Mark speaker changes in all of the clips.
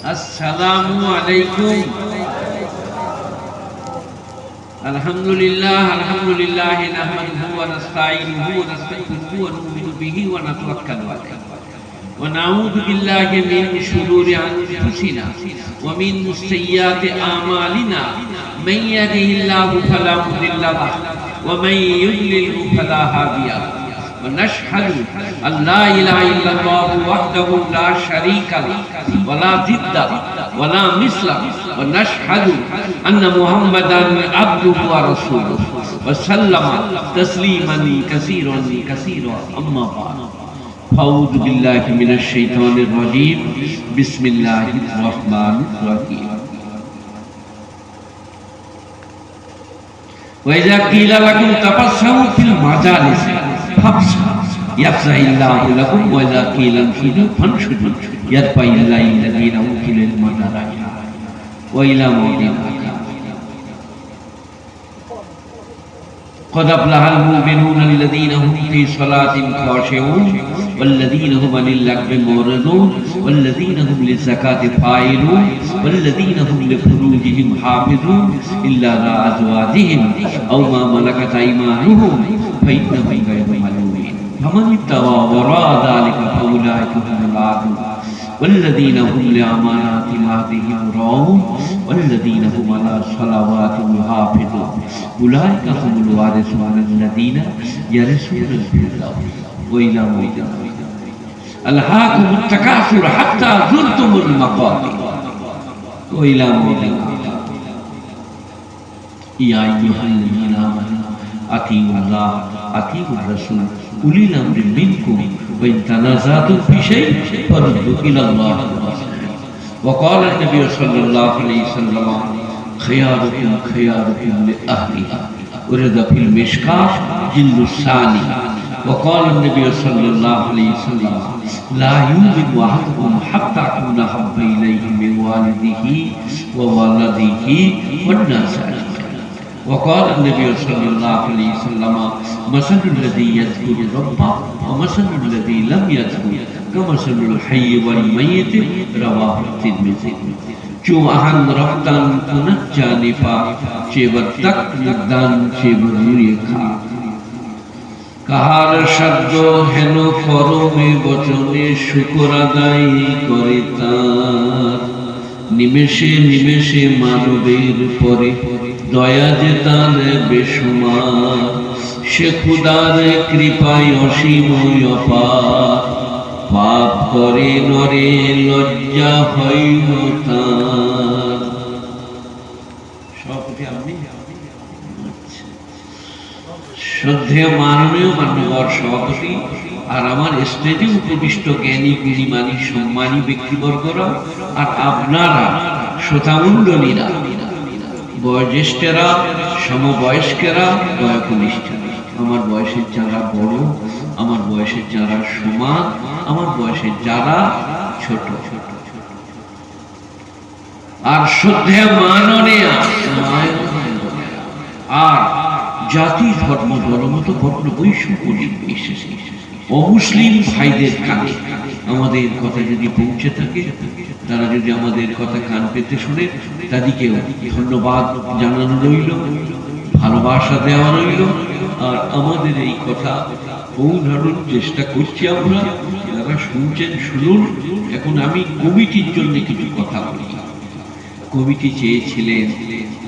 Speaker 1: আসসালামু আলাইকুম। আলহামদুলিল্লাহ নাহমাদুহু ওয়া নাস্তাঈনুহু ওয়া নাস্তাগফিরুহু ওয়া নু'মিনু বিহি ওয়া নাতাওয়াক্কালু আলাইহি ওয়া নাউযু বিল্লাহি মিন শুরুরি আনফুসিনা ওয়া মিন সাইয়্যাতি আমালিনা মান ইয়াহদিহিল্লাহু ফালা মুদিল্লা লাহু ওয়া মান ইউদ্লিলহু ফালা হাদিয়া লাহু। ونشهد أن لا إله إلا الله وحده لا شريك له ولا ضد ولا مثل ونشهد أن محمدا عبده ورسوله وسلم تسليما كثيرا كثيرا أما بعد فأعوذ بالله من الشيطان الرجيم بسم الله الرحمن الرحيم وإذا قيل لكم تفسحوا في المجالس يفسح الله لكم وإذا قيل انشزوا فانشزوا يرفع الله الذين أوتوا العلم درجات وإلى موضع قد أفلح المؤمنون الذين هم في صلاتهم خاشعون والذين هم عن اللغو معرضون والذين هم للزكاة فاعلون والذين هم لفروجهم حافظون إلا على أزواجهم أو ما ملكت أيمانهم فإنهم غير ملومين فمن ابتغى وراء ذلك فأولئك هم العادون والذين هم لأماناتهم عهدهم راعون والذين هم على صلواتهم يحافظون أولئك هم الوارثون الذين يرثون الفردوس وإلى موضع ألهاكم التكاثر حتى زرتم المقابر وإلى موضع يا أيها الذين آمنوا أطيعوا الله أطيعوا الرسول أولي الأمر منكم وإن تنازعتم في شيء فردوا إلى الله والرسول وقال النبي صلى الله عليه وسلم خياركم خياركم لأهله ورد في المشكاة جلد الثاني وقال النبي صلى الله عليه وسلم لا يؤمن أحدكم حتى أكون أحب إليه من والده وولده والناس أجمعين وقال النبي صلى الله عليه وسلم مثل الذي يذكر ربه ومثل الذي لم يذكر كمثل الحي والميت رواه الترمذي جو أهن رفتن كنت جانفا چبتك مدان چبريخا কাহার শব্দ হেন পরমে বচনে শুকর আদায় করে তার নিমেষে নিমেষে মানবের পরে দয়া যে তার বেশুমার সে খুদার কৃপায় অসীম অপার পাপ করে নরে লজ্জা হয় তার। সভাপতি আপনি? শ্রদ্ধেয় মাননীয় মান্যবর সভাপতি আর আমার স্টেজে উপবিষ্ট জ্ঞানী গুণীমানী সম্মানী ব্যক্তিবর্গরা আর আপনারা শ্রোতামণ্ডলীরা বয়োজ্যেষ্ঠেরা সমবয়স্কেরা বয়োকনিষ্ঠেরা আমার বয়সের যারা বড় আমার বয়সের যারা সমান আমার বয়সের যারা ছোট আর শ্রদ্ধেয় মাননীয় আর জাতি ধর্ম দলমত বর্ণ বৈষম্য নির্বিশেষে অমুসলিম ভাইদের কানে আমাদের কথা যদি পৌঁছে থাকে তারা যদি আমাদের কথা কান পেতে শুনে তাদেরকেও ধন্যবাদ জানানো রইল ভালোবাসা দেওয়া রইল আর আমাদের এই কথা পৌঁছানোর চেষ্টা করছি আমরা যারা শুনছেন শুনুন। এখন আমি কমিটির জন্য কিছু কথা বলি। কমিটি চেয়েছিলেন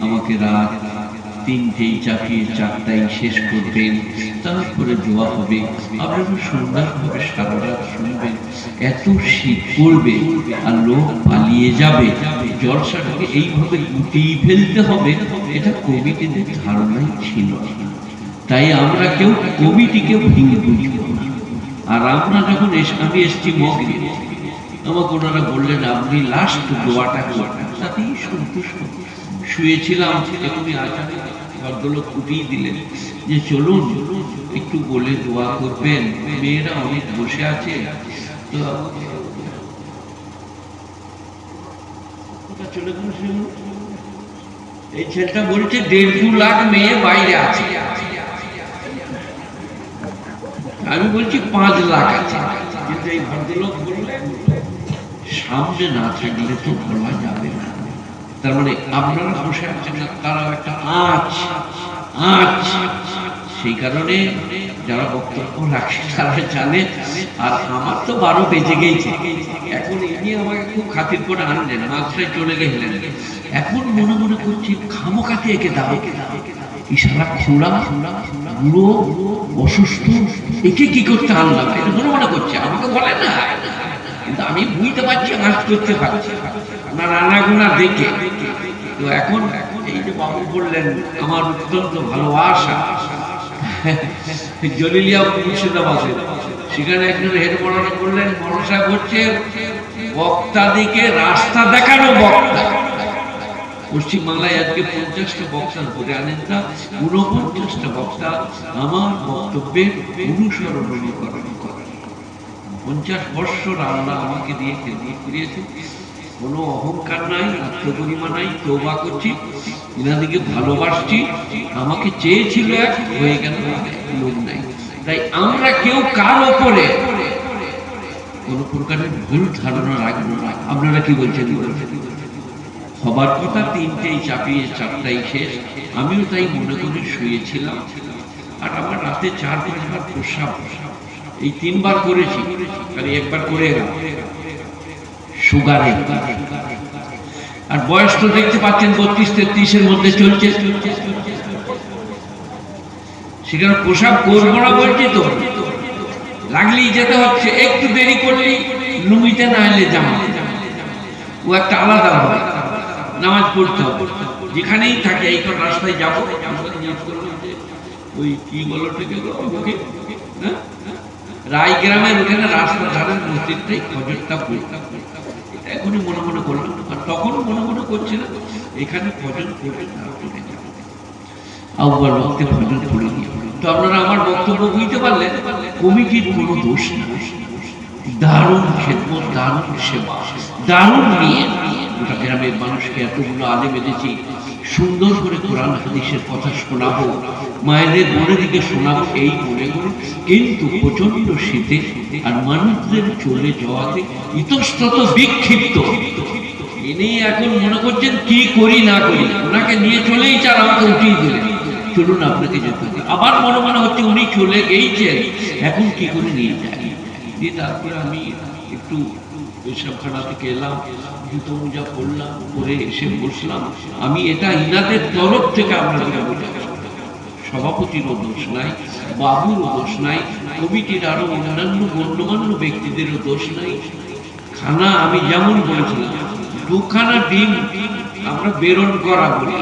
Speaker 1: আমাকে রাত 3টেই চাপিয়ে 4টায় শেষ করবেন তারপরে দোয়া হবে আপনারা সুন্দরভাবে সারা রাত শুনবেন। এত শীত পড়বে আর লোক পালিয়ে যাবে জলসাটাকে এইভাবে গুটিয়ে ফেলতে হবে এটা কমিটিদের ধারণাই ছিল। তাই আমরা কেউ কমিটিকে ভুল বুঝব আর আমরা যখন আমি এসছি মগে আমাকে ওনারা বললেন আপনি লাস্ট দোয়াটা করবেন তাতেই সন্তুষ্ট। শুয়েছিলাম এখনই আচারে ভদ্রলোক উঠিয়ে দিলেন যে চলুন একটু বলে দোয়া করবেন মেয়েরা অনেক বসে আছে তো চলে গেল। এই ছেলেটা বলছে 1.5-2 লাখ মেয়ে বাইরে আছে আমি বলছি 5 লাখ আছে কিন্তু এই ভদ্রলোক বললেন সামনে না থাকলে তো বলা যাবে না। তার মানে আপনারা বসে আছেন না, তারা একটা আঁচ আঁচ, সেই কারণে যারা বক্তব্য রাখে তারা জানে। আর আমার তো 12 বেজে গেছে, এখন ইনি আমাকে খুব খাতির করে আনলেন, মাঝরায় চলে গেলেন। এখন মনে মনে করছি খামোখাতে একে দাও, ইশারা খোলা বুড়ো অসুস্থ, একে কি করতে আনলাম, এটা মনে মনে করছে। আমাকে বলে না, কিন্তু আমি বুঝতে পারছি, আঁচ করতে পারছি না রান্নাগুনা দেখে। তো এখন এই যে বাবু বললেন, আমার অত্যন্ত ভালোবাসা জলিলিয়া মুর্শিদাবাদে, সেখানে একজন হেড মৌলানা করলেন, মৌলানা সাহেব হচ্ছে বক্তাদিকে রাস্তা দেখানো বক্তা। পশ্চিমবাংলায় আজকে 50টা বক্তা ধরে আনেন না, 49টা বক্তা আমার বক্তব্যের অনুসরণ অনুকরণ করেন। 50 বৎসর আল্লাহ আমাকে দিয়ে খেদমত করিয়েছে, কোনো অহংকার নাই, আত্মগরিমা নাই, তওবা করছি, এনাদিকে ভালোবাসছি। আমাকে চেয়েছিল এক, হয়ে গেল লোক নাই। তাই আমরা কেউ কার ওপরে কোনো প্রকারের ভুল ধারণা রাখবো না। আপনারা কি বলছেন? হবার কথা 3টেই চাপিয়ে 4টাই শেষ। আমিও তাই মনে করে শুয়েছিলাম। আর আমার রাতে 4-5 বার প্রস্রাব, এই 3 বার করেছি, আর একবার করে সুগারে। আর বয়স তো দেখতে পাচ্ছেন 32-33-এর মধ্যে চলছে। সেখানে প্রসাব করবো না বলছি তো, লাগলেই যেতে হচ্ছে। একটু দেরি করলেই লুঙ্গিতে না এলে জামা, ও একটা আলাদা হবে, নামাজ পড়তে হবে। যেখানেই থাকে, এইখানে রাস্তায় যাবো, ওই কি বলো থেকে রায়গ্রামের ওখানে রাস্তা ধারের মসজিদটাই ফজরটা পড়তে, এখনই মনে মনে করলাম। আর তখন মনে মনে করছিলাম এখানে ফজর পড়ে, তারপরে আউয়াল ওয়াক্তে ফজর পড়ে গিয়ে। তো আপনারা আমার বক্তব্য বুঝতে পারলেন, কমিটির কোনো দোষ না, দারুণ খেদমত, দারুণ সেবা, দারুণ নিয়ে গোটা গ্রামের মানুষকে এতগুলো আলেম এনেছি, সুন্দর করে কোরআন হাদিসের কথা শোনাবো, মায়েদের বোনেদিকে শোনাবো, এই মনে করুন। কিন্তু প্রচন্ড শীতে আর মানুষদের চলে যাওয়াতে ইতস্তত বিক্ষিপ্ত, ইনি এখন মনে করছেন কি করি না করি। ওনাকে নিয়ে চলেই চার, আমাকে উঠিয়ে দিলেন, চলুন আপনাকে যেতে হবে। আবার মনে মনে হচ্ছে উনি চলে গেইছেন, এখন কি করে নিয়ে যাই। দিয়ে তারপরে আমি একটু পেশাবখানা থেকে এলাম, জুতো মোজা পরলাম, পরে এসে বসলাম। আমি এটা ইনাদের তরফ থেকে আপনাদের বোঝাবো, সভাপতিরও দোষ নাই, বাবুরও দোষ নাই, কমিটির আরো অন্যান্য গণ্যমান্য ব্যক্তিদেরও দোষ নাই। খানা আমি যেমন বলেছিলাম, 2খানা ডিম আমরা বেরন করা বলি,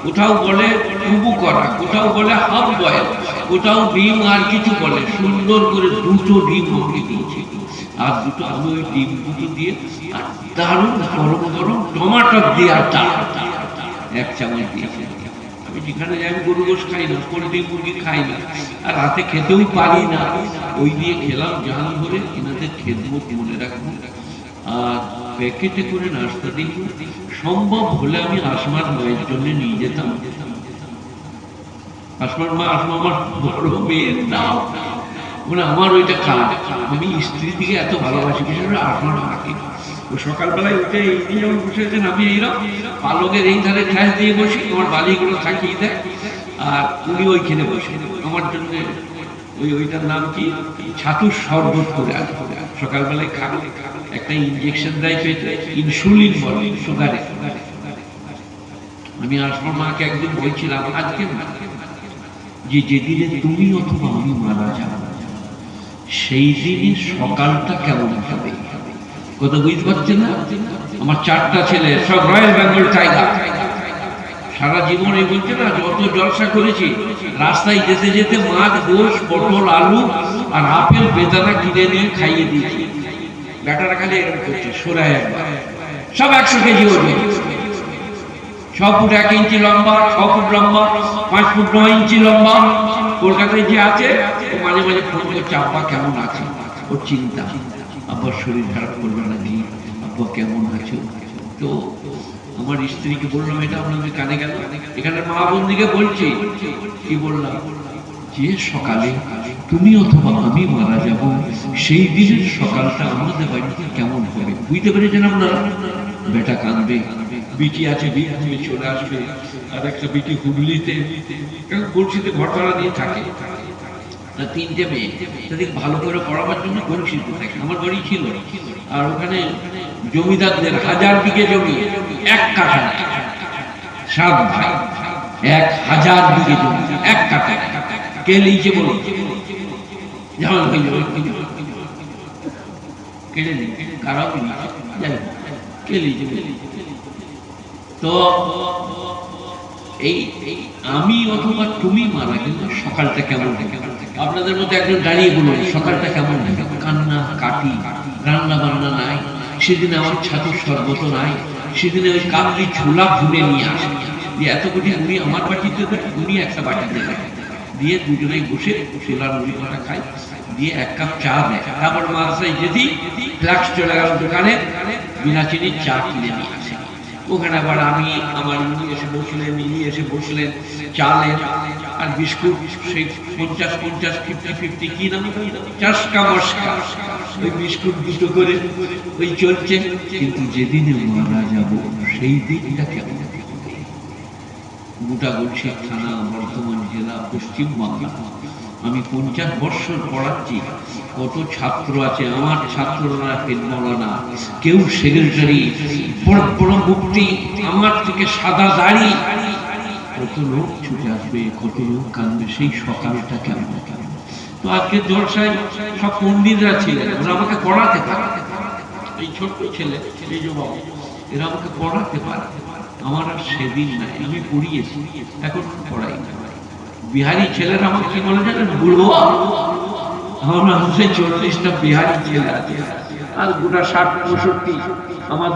Speaker 1: কোথাও বলে টুবু করা, কোথাও বলে হাফ বয়েল, কোথাও ডিম আর কিছু বলে। সুন্দর করে 2টো ডিম আমাকে দিয়েছে, আর 2টো আমি ওই ডিম 2টো দিয়ে আর দারুণ গরম গরম টমাটো দিয়ে আর ডাল 1 চামচ দিয়েছে। আমি যেখানে যাই, আমি গরু গোশ খাই না, পোলট্রি মুরগি খাই না, আর রাতে খেতেও পারি না, ওই দিয়ে খেলাম জাহান ধরে। এনাদের খেদমত মনে রাখবো। আর প্যাকেটে করে নাস্তা দিই, সম্ভব হলে আমি আসমার মায়ের জন্য নিয়ে যেতাম। আসমার মা, আসমা আমার বড় মেয়ের নাম, মানে আমার ওইটা কাজ। আমি স্ত্রী দিকে এত ভালোবাসি, বিশেষ করে আসমার মাকে। ও সকালবেলায় উঠে এই যখন বসে আছেন, আমি এইরকম পালকের এই ধারে ঠ্যাস দিয়ে বসি, আমার বালিগুলো থাকিয়ে দেয়, আর উনি ওইখানে বসে আমার জন্য ওইটার নাম কি, ছাতুর শরবত করে আনে সকালবেলায় খাবে। একটা ইনজেকশন দেয় পেটে, ইনসুলিন বলে সুগারে। আমি আসমার মাকে একদিন বলছিলাম, আজকে যে যেদিনে তুমি অথবা আমি মারা যাব, সেই দিনে সকালটা কেমন হবে। কথা বুঝতে পারছেন না? আমার 4টা ছেলে, সব রয়্যাল বেঙ্গল টাইগার। সারা জীবন এই বলছে না, যত জলসা করেছি, রাস্তায় যেতে যেতে মাছ, গোশ, পটল, আলু আর আপেল বেদানা কিনে নিয়ে খাইয়ে দিয়েছি। বেটারা খালি এরকম করছে, সোরায় একবার, সব 100 কেজি ওজন, 6 ফুট 1 ইঞ্চি লম্বা, 6 ফুট লম্বা, 5 ফুট 9 ইঞ্চি লম্বা। কলকাতায় যে আছে, ও মাঝে মাঝে ফোন করছে, আব্বা কেমন আছে। ওর চিন্তা, আব্বার শরীর খারাপ করবে নাকি, আব্বা কেমন আছে। তো আমার স্ত্রীকে বললাম, এটা আপনাদের কানে গেল। এখানে মা বোনদিকে বলছি, কি বললাম, যে সকালে তুমি অথবা আমি মারা যাব, সেই দিনের সকালটা আমাদের বাড়িতে কেমন হবে? বুঝতে পেরেছেন আপনারা? বেটা কাঁদবে, বিটি আছে বীরভূমে চলে আসবে, আর একটা বিটি হুগলিতে, কারণ গলসিতে ঘর ভাড়া দিয়ে থাকে, তিনটে মেয়ে, তাদের ভালো করে পড়াবার জন্য গলসিতে থাকে। আমার বাড়ি ছিল, আর ওখানে জমিদারদের 1000 বিঘে জমি, এক কাঠা, 7 ভাই, 1000 বিঘে জমি, এক কাঠা। কে লিখে বলো? যেমন কেড়ে নেই, কারাও যাই কে লিখে। তো এই আমি অথবা তুমি মারা গেলে সকালটা কেমন থাকে? আপনাদের মধ্যে একজন দাঁড়িয়ে বলুন সকালটা কেমন থাকে? কান্না কাটি, রান্না বান্না নাই, সেদিনে আমার ছাতুর শরবত নাই, সেদিনে ওই কাবলি ছোলা ভুলে নিয়ে আসে, দিয়ে এত কোটি উনি আমার বাটিতে উনি একটা বাটিতে রাখে, দিয়ে দুজনেই বসে ছোলার মুড়ি কটা খাই, দিয়ে 1 কাপ চা দেয়। তারপর মাদ্রাসায় যেদি ফ্লাক্স চলে গেল দোকানে, বিনা চিনির চা কিনে নিয়ে আসে। ওখানে আবার আমি আমার ইনি এসে বসলেন, ইনি এসে বসলেন, চালের আর বিস্কুট সেই 50-50, 50-50 কি নাম, চাষকা মশকা, ওই বিস্কুট দুটো করে ওই চলছে। কিন্তু যেদিনে মারা যাব সেই দিনটা কেমন? গোটা গলসি থানা, বর্ধমান জেলা, পশ্চিমবাংলা, আমি 50 বছর পড়াচ্ছি। কত ছাত্র আছে আমার, ছাত্ররা হেডমাওলানা, কেউ সেক্রেটারি, বড় বড় মুক্তি, আমার থেকে সাদা দাড়ি, কত লোক ছুটে আসবে, কত লোক কাঁদবে, সেই সকালটা কেমন? তো আজকে জলসায় সব পণ্ডিতরা ছিলেন, ওরা আমাকে পড়াতে পারে, এই ছোট্ট ছেলে, এই যুবক, এরা আমাকে পড়াতে পারে। আমার আর সেদিন নাই, আমি পড়িয়েছি, এখন পড়াই না। বিহারি ছেলেরা আমাকে কি বলে জানেন? বুড়ো। আমার 40টা বিহারি ছেলে আছে, আর গোটা 60-65 আমাদের